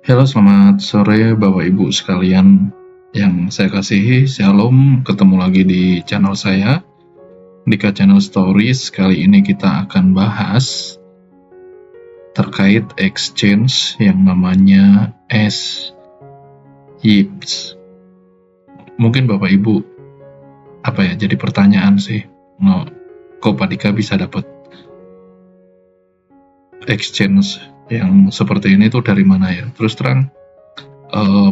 Halo, selamat sore Bapak Ibu sekalian yang saya kasihi. Shalom, ketemu lagi di channel saya, Dika Channel Stories. Kali ini kita akan bahas terkait exchange yang namanya SYIPS. Mungkin Bapak Ibu, jadi pertanyaan sih, kok Pak Dika bisa dapat exchange yang seperti ini tuh dari mana ya? Terus terang,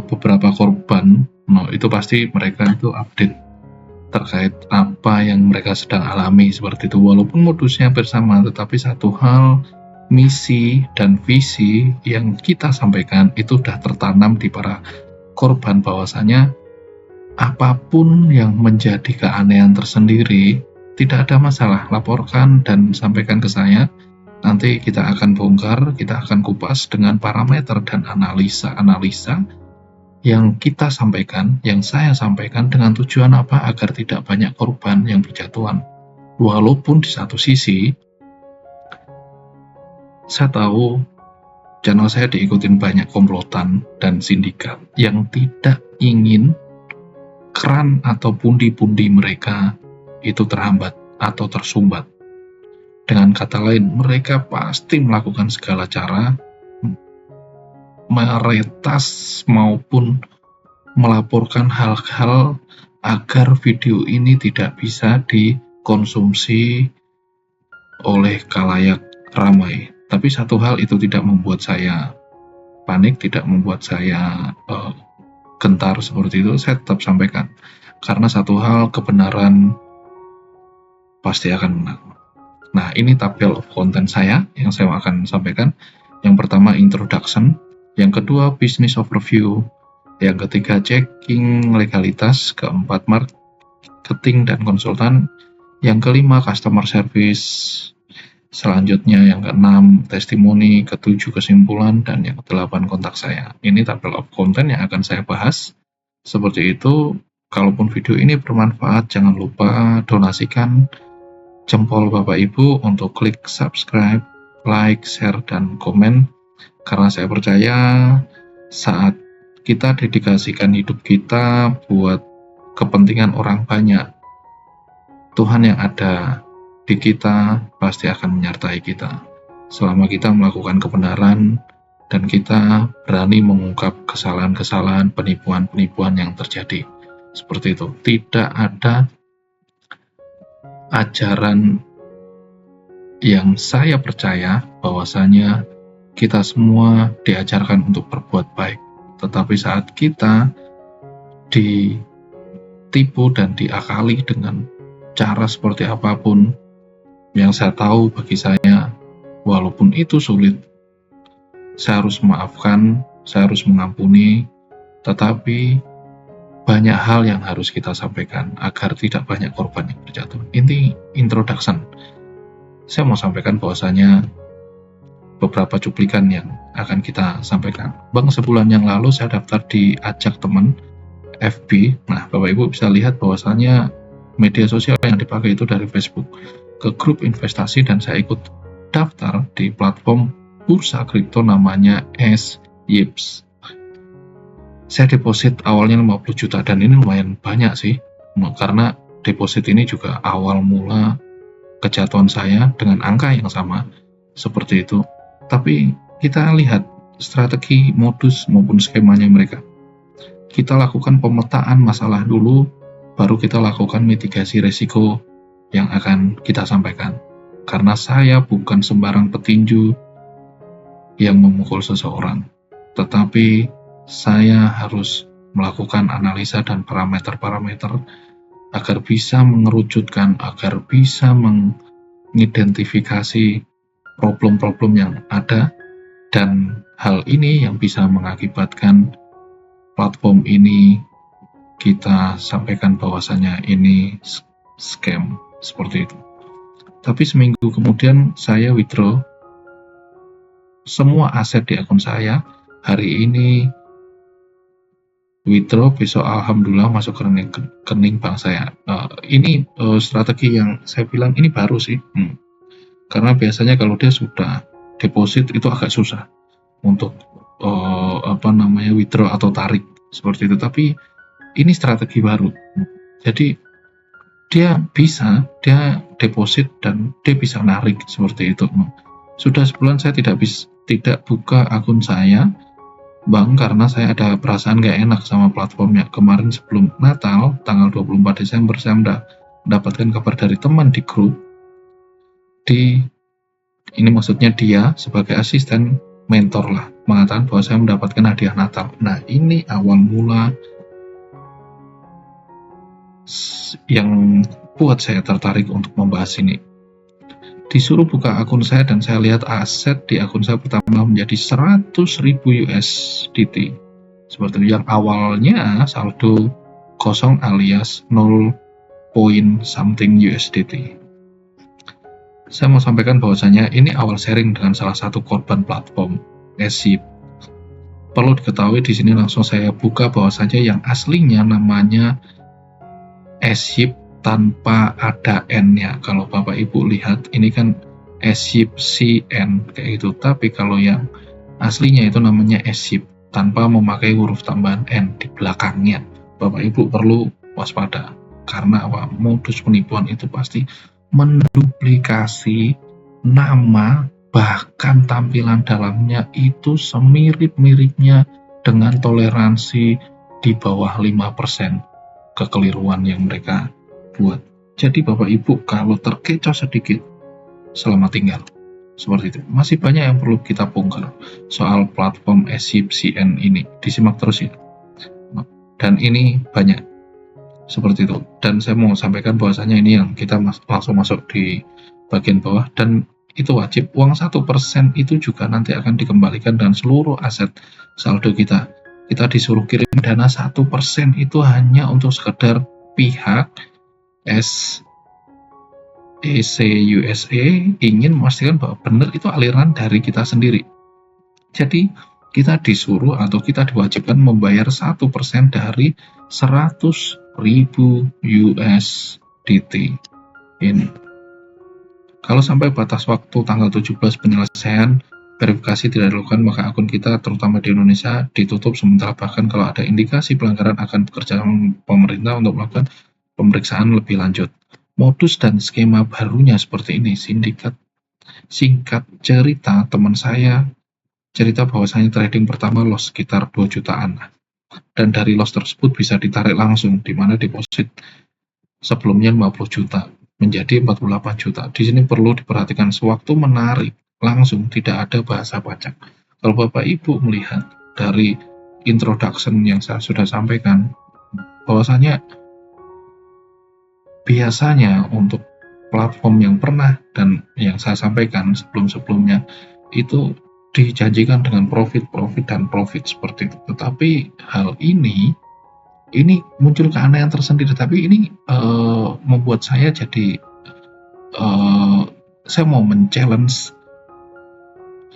beberapa korban, itu pasti mereka itu update terkait apa yang mereka sedang alami seperti itu. Walaupun modusnya bersama, tetapi satu hal, misi dan visi yang kita sampaikan itu sudah tertanam di para korban, bahwasanya apapun yang menjadi keanehan tersendiri tidak ada masalah, laporkan dan sampaikan ke saya. Nanti kita akan bongkar, kita akan kupas dengan parameter dan analisa yang kita sampaikan, yang saya sampaikan, dengan tujuan apa? Agar tidak banyak korban yang berjatuhan. Walaupun di satu sisi, saya tahu channel saya diikutin banyak komplotan dan sindikat yang tidak ingin keran atau pundi-pundi mereka itu terhambat atau tersumbat. Dengan kata lain, mereka pasti melakukan segala cara meretas maupun melaporkan hal-hal agar video ini tidak bisa dikonsumsi oleh khalayak ramai. Tapi satu hal itu tidak membuat saya panik, tidak membuat saya gentar seperti itu. Saya tetap sampaikan, karena satu hal, kebenaran pasti akan menang. Nah, ini tabel of content saya yang saya akan sampaikan. Yang pertama, introduction. Yang kedua, business overview. Yang ketiga, checking legalitas. Keempat, marketing dan konsultan. Yang kelima, customer service. Selanjutnya yang keenam, testimoni. Ketujuh, kesimpulan. Dan yang kedelapan, kontak saya. Ini tabel of content yang akan saya bahas. Seperti itu. Kalaupun video ini bermanfaat, jangan lupa donasikan jempol Bapak Ibu untuk klik subscribe, like, share, dan komen. Karena saya percaya saat kita dedikasikan hidup kita buat kepentingan orang banyak, Tuhan yang ada di kita pasti akan menyertai kita. Selama kita melakukan kebenaran dan kita berani mengungkap kesalahan-kesalahan, penipuan-penipuan yang terjadi. Seperti itu. Tidak ada ajaran yang saya percaya bahwasanya kita semua diajarkan untuk berbuat baik. Tetapi saat kita ditipu dan diakali dengan cara seperti apapun, yang saya tahu bagi saya, walaupun itu sulit, saya harus memaafkan, saya harus mengampuni, tetapi banyak hal yang harus kita sampaikan agar tidak banyak korban yang berjatuh. Ini introduction. Saya mau sampaikan bahwasanya beberapa cuplikan yang akan kita sampaikan. Bang, sebulan yang lalu saya daftar di Ajak Teman FB. Nah, Bapak Ibu bisa lihat bahwasanya media sosial yang dipakai itu dari Facebook ke grup investasi, dan saya ikut daftar di platform bursa kripto namanya SYIPS. Saya deposit awalnya 50 juta, dan ini lumayan banyak sih, karena deposit ini juga awal mula kejatuhan saya dengan angka yang sama seperti itu. Tapi kita lihat strategi, modus maupun skemanya mereka. Kita lakukan pemetaan masalah dulu, baru kita lakukan mitigasi resiko yang akan kita sampaikan. Karena saya bukan sembarang petinju yang memukul seseorang, tetapi saya harus melakukan analisa dan parameter-parameter agar bisa mengerucutkan, agar bisa mengidentifikasi problem-problem yang ada, dan hal ini yang bisa mengakibatkan platform ini kita sampaikan bahwasanya ini scam, seperti itu. Tapi seminggu kemudian saya withdraw semua aset di akun saya. Hari ini withdraw, besok alhamdulillah masuk ke rekening bank saya. Ini strategi yang saya bilang ini baru sih, karena biasanya kalau dia sudah deposit itu agak susah untuk withdraw atau tarik seperti itu. Tapi ini strategi baru. Jadi dia deposit dan dia bisa narik seperti itu. Sudah sebulan saya tidak buka akun saya Bang, karena saya ada perasaan gak enak sama platformnya. Kemarin sebelum Natal, tanggal 24 Desember, saya mendapatkan kabar dari teman di grup. Ini maksudnya dia sebagai asisten mentor lah, mengatakan bahwa saya mendapatkan hadiah Natal. Nah, ini awal mula yang buat saya tertarik untuk membahas ini. Disuruh buka akun saya dan saya lihat aset di akun saya pertama menjadi 100.000 USDT. Seperti yang awalnya saldo kosong alias 0 point something USDT. Saya mau sampaikan bahwasanya ini awal sharing dengan salah satu korban platform SHIB. Perlu diketahui di sini langsung saya buka bahwasanya yang aslinya namanya SHIB tanpa ada N-nya. Kalau Bapak Ibu lihat, ini kan SHIB CN kayak gitu. Tapi kalau yang aslinya itu namanya SHIB tanpa memakai huruf tambahan N di belakangnya. Bapak Ibu perlu waspada karena modus penipuan itu pasti menduplikasi nama, bahkan tampilan dalamnya itu semirip-miripnya dengan toleransi di bawah 5% kekeliruan yang mereka buat. Jadi Bapak Ibu kalau terkecoh sedikit, selamat tinggal. Seperti itu. Masih banyak yang perlu kita bongkar soal platform SHIB CN ini. Disimak terus ya. Dan ini banyak seperti itu. Dan saya mau sampaikan bahwasanya ini yang kita langsung masuk di bagian bawah, dan itu wajib. Uang 1% itu juga nanti akan dikembalikan dan seluruh aset saldo kita. Kita disuruh kirim dana 1% itu hanya untuk sekedar pihak SEC USA ingin memastikan bahwa benar itu aliran dari kita sendiri. Jadi kita disuruh atau kita diwajibkan membayar 1% dari 100.000 USDT ini. Kalau sampai batas waktu tanggal 17 penyelesaian verifikasi tidak dilakukan, maka akun kita terutama di Indonesia ditutup sementara. Bahkan kalau ada indikasi pelanggaran akan bekerja sama pemerintah untuk melakukan pemeriksaan lebih lanjut. Modus dan skema barunya seperti ini. Sindikat, singkat cerita, teman saya cerita bahwasanya trading pertama loss sekitar 2 jutaan. Dan dari loss tersebut bisa ditarik langsung, di mana deposit sebelumnya 50 juta menjadi 48 juta. Di sini perlu diperhatikan sewaktu menarik langsung tidak ada bahasa pajak. Kalau Bapak Ibu melihat dari introduction yang saya sudah sampaikan, bahwasanya biasanya untuk platform yang pernah dan yang saya sampaikan sebelum-sebelumnya itu dijanjikan dengan profit seperti itu. Tetapi hal ini muncul keanehan tersendiri. Tapi ini membuat saya jadi saya mau men-challenge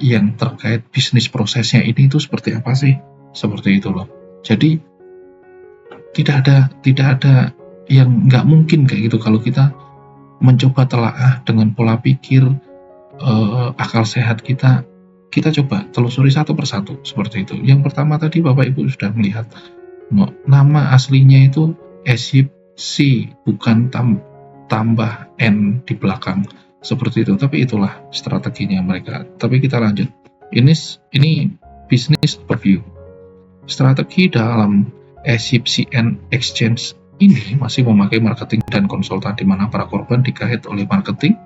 yang terkait bisnis prosesnya ini itu seperti apa sih? Seperti itu loh. Jadi tidak ada yang nggak mungkin kayak gitu kalau kita mencoba telaah dengan pola pikir akal sehat kita coba telusuri satu persatu seperti itu. Yang pertama tadi Bapak Ibu sudah melihat nama aslinya itu SHIB C, bukan tambah N di belakang seperti itu. Tapi itulah strateginya mereka. Tapi kita lanjut. Ini bisnis overview. Strategi dalam SHIB CN Exchange ini masih memakai marketing dan konsultan, di mana para korban digait oleh marketing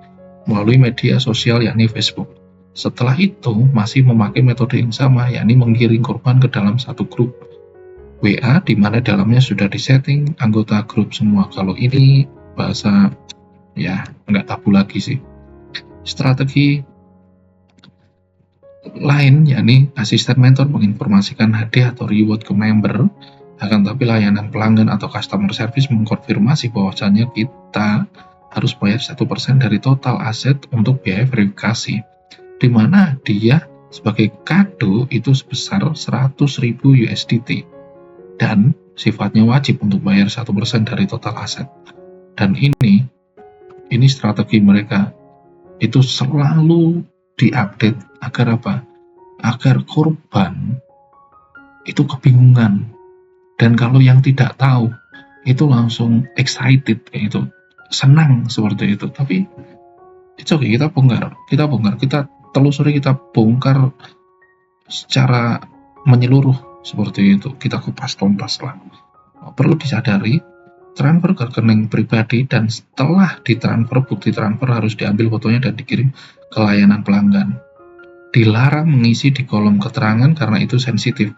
melalui media sosial yakni Facebook. Setelah itu masih memakai metode yang sama, yakni menggiring korban ke dalam satu grup WA, di mana dalamnya sudah disetting anggota grup semua. Kalau ini bahasa ya nggak tabu lagi sih. Strategi lain yakni asisten mentor menginformasikan hadiah atau reward ke member. Akan tapi layanan pelanggan atau customer service mengkonfirmasi bahwasanya kita harus bayar 1% dari total aset untuk biaya verifikasi, di mana dia sebagai kado itu sebesar 100.000 USDT dan sifatnya wajib untuk bayar 1% dari total aset. Dan ini strategi mereka itu selalu diupdate agar apa? Agar korban itu kebingungan. Dan kalau yang tidak tahu itu langsung excited kayak itu, senang seperti itu. Tapi it's okay, kita telusuri, kita bongkar secara menyeluruh seperti itu, kita kupas tuntas lah. Perlu disadari, transfer ke rekening pribadi dan setelah ditransfer, bukti transfer harus diambil fotonya dan dikirim ke layanan pelanggan. Dilarang mengisi di kolom keterangan karena itu sensitif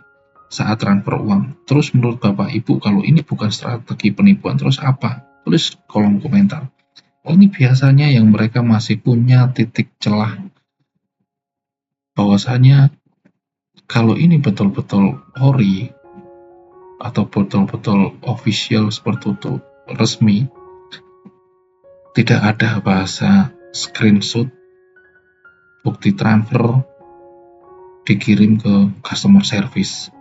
saat transfer uang. Terus menurut Bapak Ibu, kalau ini bukan strategi penipuan, terus apa? Tulis kolom komentar. Ini biasanya yang mereka masih punya titik celah. Bahwasanya kalau ini betul-betul ori atau betul-betul official seperti itu, resmi, tidak ada bahasa screenshot bukti transfer dikirim ke customer service.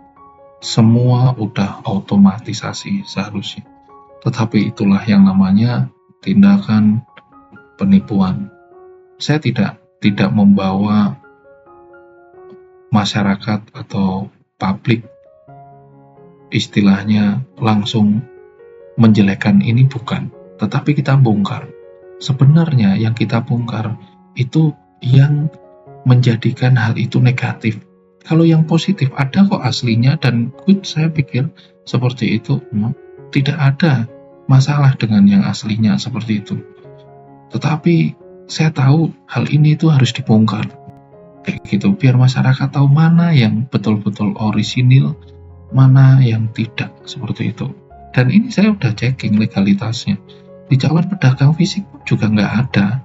Semua udah otomatisasi seharusnya. Tetapi itulah yang namanya tindakan penipuan. Saya tidak membawa masyarakat atau publik istilahnya langsung menjelekkan ini, bukan. Tetapi kita bongkar. Sebenarnya yang kita bongkar itu yang menjadikan hal itu negatif. Kalau yang positif ada kok aslinya dan good, saya pikir seperti itu. Tidak ada masalah dengan yang aslinya seperti itu. Tetapi saya tahu hal ini itu harus dibongkar kayak gitu, biar masyarakat tahu mana yang betul-betul orisinil, mana yang tidak seperti itu. Dan ini saya udah checking legalitasnya. Di calon pedagang fisik pun juga nggak ada.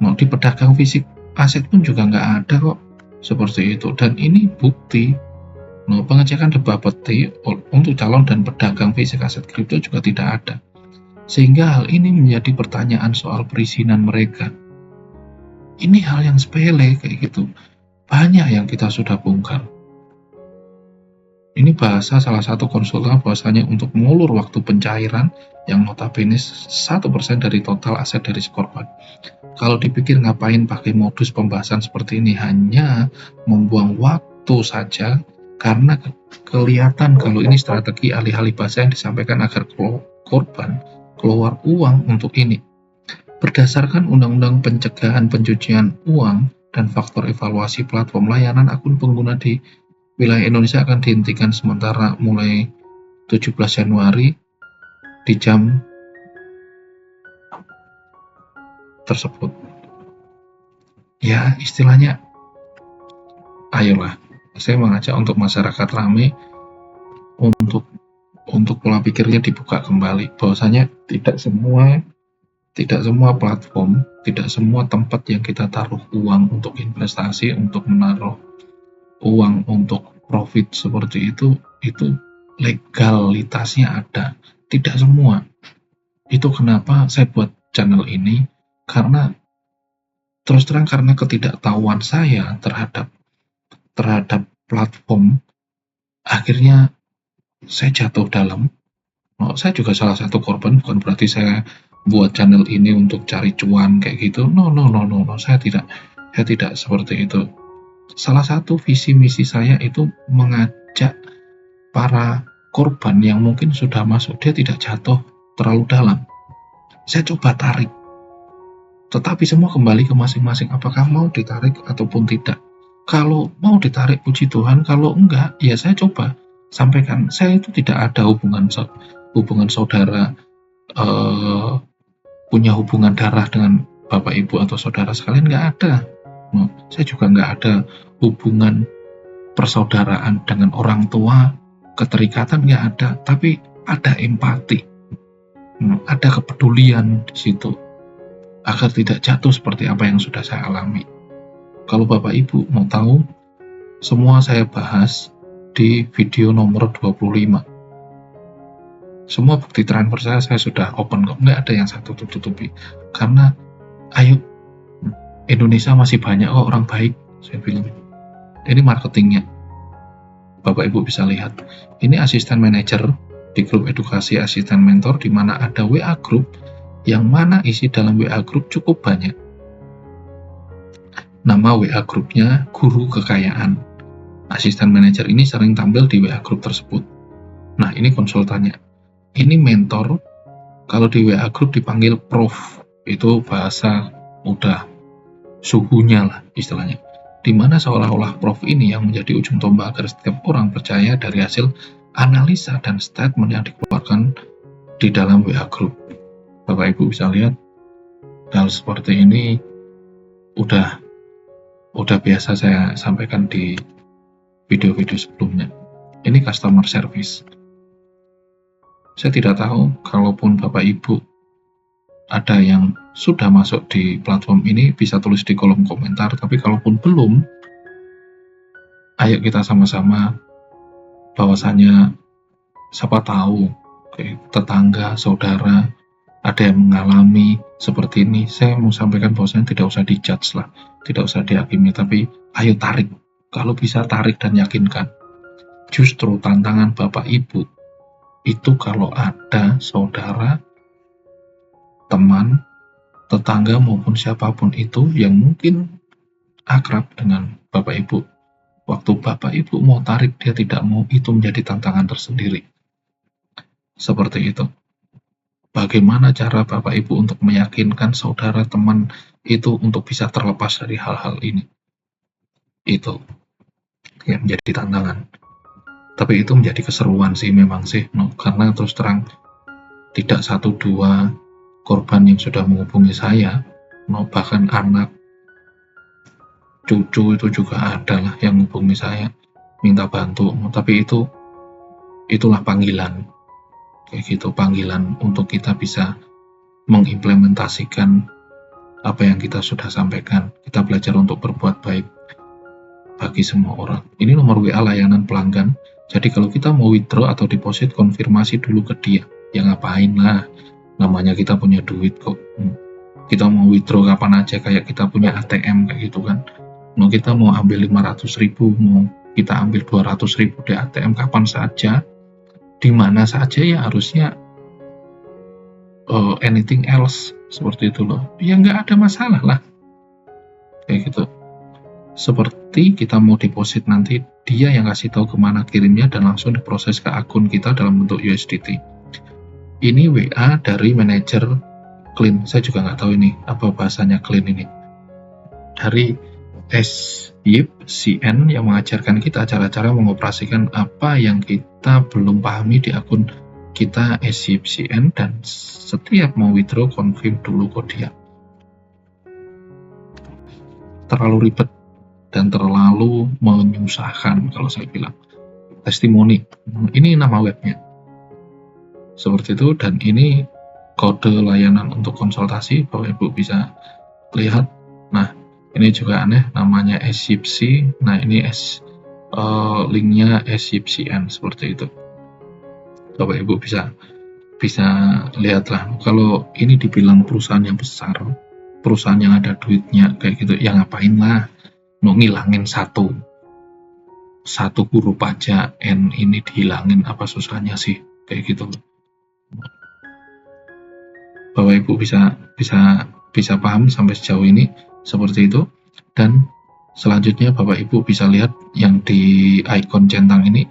Mau di pedagang fisik aset pun juga nggak ada kok seperti itu. Dan ini bukti. Pengecekan The Bapeti untuk calon dan pedagang fisik aset kripto juga tidak ada. Sehingga hal ini menjadi pertanyaan soal perizinan mereka. Ini hal yang sepele kayak gitu. Banyak yang kita sudah bongkar. Ini bahasa salah satu konsultan bahwasanya untuk mengulur waktu pencairan yang notabene 1% dari total aset dari si korban. Kalau dipikir ngapain pakai modus pembahasan seperti ini, hanya membuang waktu saja karena kelihatan kalau ini strategi alih-alih bahasa yang disampaikan agar korban keluar uang untuk ini. Berdasarkan Undang-Undang Pencegahan Pencucian Uang dan faktor evaluasi platform, layanan akun pengguna di wilayah Indonesia akan dihentikan sementara mulai 17 Januari di jam tersebut. Ya, istilahnya, ayolah, saya mengajak untuk masyarakat ramai untuk pola pikirnya dibuka kembali, bahwasanya tidak semua platform, tidak semua tempat yang kita taruh uang untuk investasi, untuk menaruh uang untuk profit seperti itu legalitasnya ada. Tidak semua. Itu kenapa saya buat channel ini, karena terus terang karena ketidaktahuan saya terhadap platform, akhirnya saya jatuh dalam. Saya juga salah satu korban, bukan berarti saya buat channel ini untuk cari cuan kayak gitu. No, saya tidak seperti itu. Salah satu visi misi saya itu mengajak para korban yang mungkin sudah masuk, dia tidak jatuh terlalu dalam. Saya coba tarik. Tetapi semua kembali ke masing-masing, apakah mau ditarik ataupun tidak. Kalau mau ditarik, puji Tuhan. Kalau enggak, ya saya coba sampaikan. Saya itu tidak ada hubungan saudara, punya hubungan darah dengan Bapak Ibu atau saudara sekalian, nggak ada. Saya juga nggak ada hubungan persaudaraan dengan orang tua, keterikatan nggak ada, tapi ada empati, ada kepedulian di situ, agar tidak jatuh seperti apa yang sudah saya alami. Kalau Bapak Ibu mau tahu, semua saya bahas di video nomor 25. Semua bukti transfer saya sudah open kok, nggak ada yang saya tutupi. Karena, ayo, Indonesia masih banyak kok orang baik, saya bilang. Ini marketingnya, Bapak Ibu bisa lihat. Ini asisten manajer di grup edukasi asisten mentor, di mana ada WA group, yang mana isi dalam WA group cukup banyak. Nama WA grupnya Guru Kekayaan. asisten manajer ini sering tampil di WA group tersebut. Nah, ini konsultannya. Ini mentor, kalau di WA group dipanggil prof, itu bahasa udah suhunya lah istilahnya. Dimana seolah-olah prof ini yang menjadi ujung tombak agar setiap orang percaya dari hasil analisa dan statement yang dikeluarkan di dalam WA group. Bapak Ibu bisa lihat hal seperti ini udah biasa saya sampaikan di video-video sebelumnya. Ini customer service. Saya tidak tahu kalaupun Bapak Ibu ada yang sudah masuk di platform ini, bisa tulis di kolom komentar. Tapi kalaupun belum, ayo kita sama-sama, bahwasanya siapa tahu tetangga, saudara ada yang mengalami seperti ini. Saya mau sampaikan bahwasanya tidak usah dijudge lah, tidak usah dihakimi, tapi ayo tarik. Kalau bisa tarik dan yakinkan. Justru tantangan Bapak Ibu itu kalau ada saudara, teman, tetangga maupun siapapun itu yang mungkin akrab dengan Bapak Ibu. Waktu Bapak Ibu mau tarik, dia tidak mau, itu menjadi tantangan tersendiri. Seperti itu. Bagaimana cara Bapak Ibu untuk meyakinkan saudara, teman itu untuk bisa terlepas dari hal-hal ini? Itu yang menjadi tantangan. Tapi itu menjadi keseruan sih memang sih, karena terus terang tidak 1-2 korban yang sudah menghubungi saya, bahkan anak, cucu itu juga ada lah yang menghubungi saya minta bantu. Tapi itulah panggilan, kayak gitu, panggilan untuk kita bisa mengimplementasikan apa yang kita sudah sampaikan. Kita belajar untuk berbuat baik bagi semua orang. Ini nomor WA layanan pelanggan. Jadi kalau kita mau withdraw atau deposit, konfirmasi dulu ke dia. Ya ngapain lah, namanya kita punya duit kok. Kita mau withdraw kapan aja, kayak kita punya ATM kayak gitu kan. Mau kita mau ambil 500.000, mau kita ambil 200.000 di ATM kapan saja, di mana saja, ya harusnya anything else seperti itu loh. Ya nggak ada masalah lah kayak gitu. Seperti kita mau deposit, nanti dia yang kasih tahu kemana kirimnya dan langsung diproses ke akun kita dalam bentuk USDT. Ini WA dari manajer clean. Saya juga nggak tahu ini apa bahasanya clean ini. Dari SYPCN yang mengajarkan kita cara-cara mengoperasikan apa yang kita belum pahami di akun kita SYPCN, dan setiap mau withdraw confirm dulu ke dia. Terlalu ribet dan terlalu menyusahkan kalau saya bilang. Testimoni, ini nama webnya seperti itu, dan ini kode layanan untuk konsultasi. Bapak Ibu bisa lihat. Nah, ini juga aneh, namanya SYPC. Nah, ini linknya SYPCN seperti itu. Bapak Ibu bisa lihatlah. Kalau ini dibilang perusahaan yang besar, perusahaan yang ada duitnya kayak gitu, ya ngapain lah ngilangin satu huruf aja, N ini dihilangin, apa susahnya sih kayak gitu. Bapak Ibu bisa paham sampai sejauh ini seperti itu. Dan selanjutnya Bapak Ibu bisa lihat yang di ikon centang ini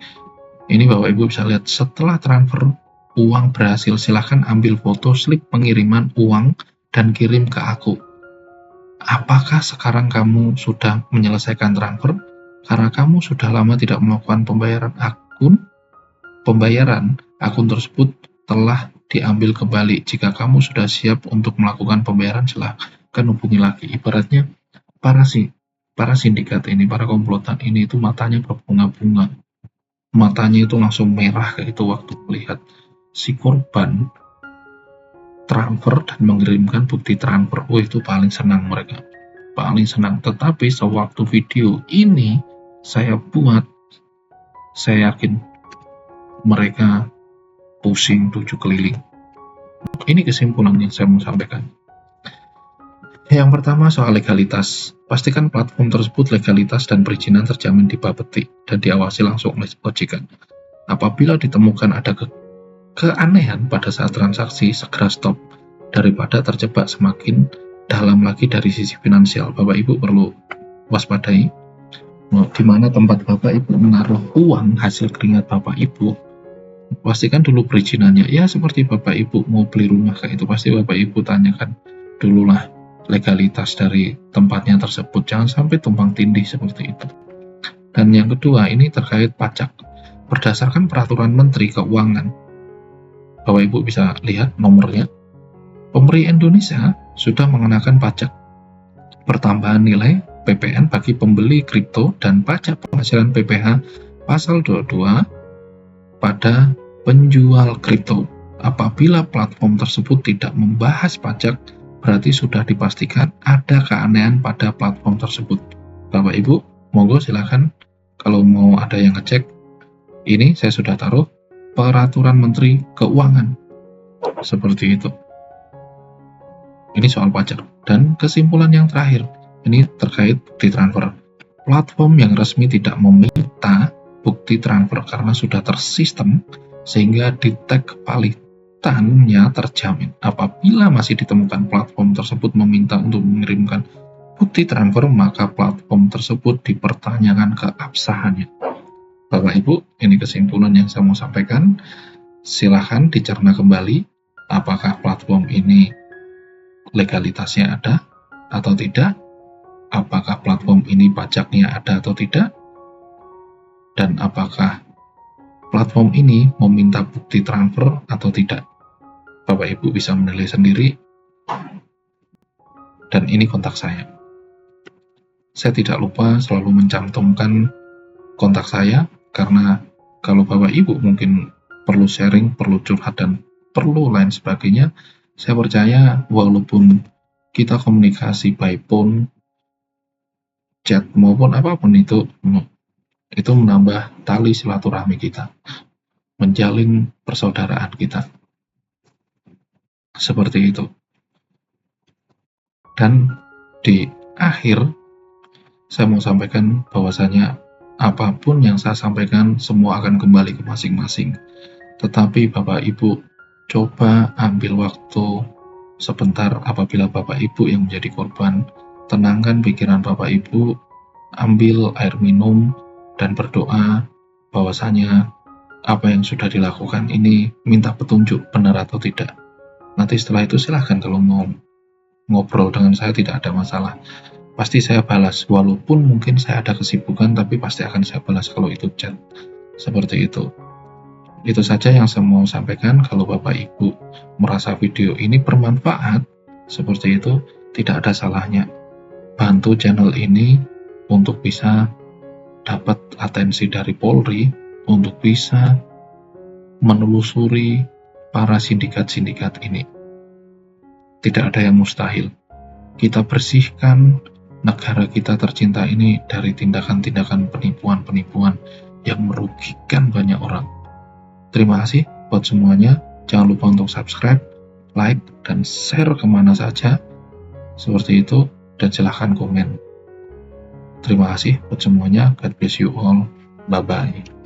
Bapak Ibu bisa lihat setelah transfer uang berhasil, silahkan ambil foto slip pengiriman uang dan kirim ke aku. Apakah sekarang kamu sudah menyelesaikan transfer? Karena kamu sudah lama tidak melakukan pembayaran, akun tersebut telah diambil kembali. Jika kamu sudah siap untuk melakukan pembayaran, silahkan hubungi lagi. Ibaratnya para sindikat ini, para komplotan ini itu matanya berbunga-bunga. Matanya itu langsung merah kayak itu waktu melihat si korban transfer dan mengirimkan bukti transfer. Itu paling senang mereka, paling senang. Tetapi sewaktu video ini saya buat, saya yakin mereka pusing 7 keliling. Ini kesimpulan yang saya mau sampaikan. Yang pertama soal legalitas. Pastikan platform tersebut legalitas dan perizinan terjamin di Bapeti dan diawasi langsung oleh OJK. Apabila ditemukan ada keanehan pada saat transaksi, segera stop daripada terjebak semakin dalam lagi dari sisi finansial. Bapak Ibu perlu waspadai di mana tempat Bapak Ibu menaruh uang hasil keringat Bapak Ibu, pastikan dulu perizinannya. Ya seperti Bapak Ibu mau beli rumah kayak itu, pasti Bapak Ibu tanyakan dululah legalitas dari tempatnya tersebut, jangan sampai tumpang tindih seperti itu. Dan yang kedua, ini terkait pajak. Berdasarkan peraturan Menteri Keuangan, Bapak Ibu bisa lihat nomornya, pemerintah Indonesia sudah mengenakan pajak pertambahan nilai PPN bagi pembeli kripto dan pajak penghasilan PPh pasal 22 pada penjual kripto. Apabila platform tersebut tidak membahas pajak, berarti sudah dipastikan ada keanehan pada platform tersebut. Bapak Ibu, monggo silakan kalau mau ada yang ngecek. Ini saya sudah taruh peraturan Menteri Keuangan seperti itu. Ini soal pajak. Dan kesimpulan yang terakhir, ini terkait bukti transfer. Platform yang resmi tidak meminta bukti transfer karena sudah tersistem, sehingga di tag kevalidannya terjamin. Apabila masih ditemukan platform tersebut meminta untuk mengirimkan bukti transfer, maka platform tersebut dipertanyakan keabsahannya. Bapak Ibu, ini kesimpulan yang saya mau sampaikan. Silahkan dicerna kembali apakah platform ini legalitasnya ada atau tidak, apakah platform ini pajaknya ada atau tidak, dan apakah platform ini meminta bukti transfer atau tidak. Bapak Ibu bisa menilai sendiri. Dan ini kontak saya. Saya tidak lupa selalu mencantumkan kontak saya, karena kalau Bapak Ibu mungkin perlu sharing, perlu curhat, dan perlu lain sebagainya, saya percaya walaupun kita komunikasi by phone, chat, maupun apapun itu menambah tali silaturahmi kita, menjalin persaudaraan kita. Seperti itu. Dan di akhir, saya mau sampaikan bahwasanya apapun yang saya sampaikan semua akan kembali ke masing-masing. Tetapi Bapak Ibu, coba ambil waktu sebentar apabila Bapak Ibu yang menjadi korban. Tenangkan pikiran Bapak Ibu, ambil air minum, dan berdoa bahwasanya apa yang sudah dilakukan ini minta petunjuk benar atau tidak. Nanti setelah itu silahkan kalau mau ngobrol dengan saya, tidak ada masalah. Pasti saya balas, walaupun mungkin saya ada kesibukan, tapi pasti akan saya balas kalau itu chat. Seperti itu. Itu saja yang saya mau sampaikan. Kalau Bapak Ibu merasa video ini bermanfaat, seperti itu, tidak ada salahnya bantu channel ini untuk bisa dapat atensi dari Polri, untuk bisa menelusuri para sindikat-sindikat ini. Tidak ada yang mustahil. Kita bersihkan negara kita tercinta ini dari tindakan-tindakan penipuan-penipuan yang merugikan banyak orang. Terima kasih buat semuanya. Jangan lupa untuk subscribe, like, dan share kemana saja. Seperti itu. Dan silahkan komen. Terima kasih buat semuanya. God bless you all. Bye-bye.